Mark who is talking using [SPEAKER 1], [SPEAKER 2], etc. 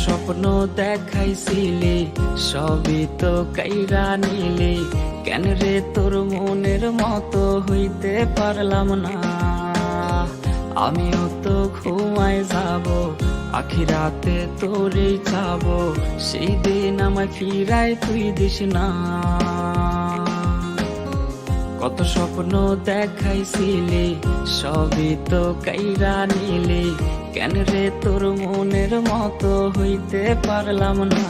[SPEAKER 1] স্বপ্ন দেখাইছিলি সবই তো কাইরা নিলি, কেন রে তোর মনের মতো হইতে পারলাম না। আমিও তো ঘুমায় যাব, আখিরাতে তোরেই চাবো, সেই দিন আমায় ফিরাই তুই দিস না। কত স্বপ্ন দেখাইছিলি সবই তো কাইরা নিলি, কেন রে তোর মনের মতো হইতে পারলাম না।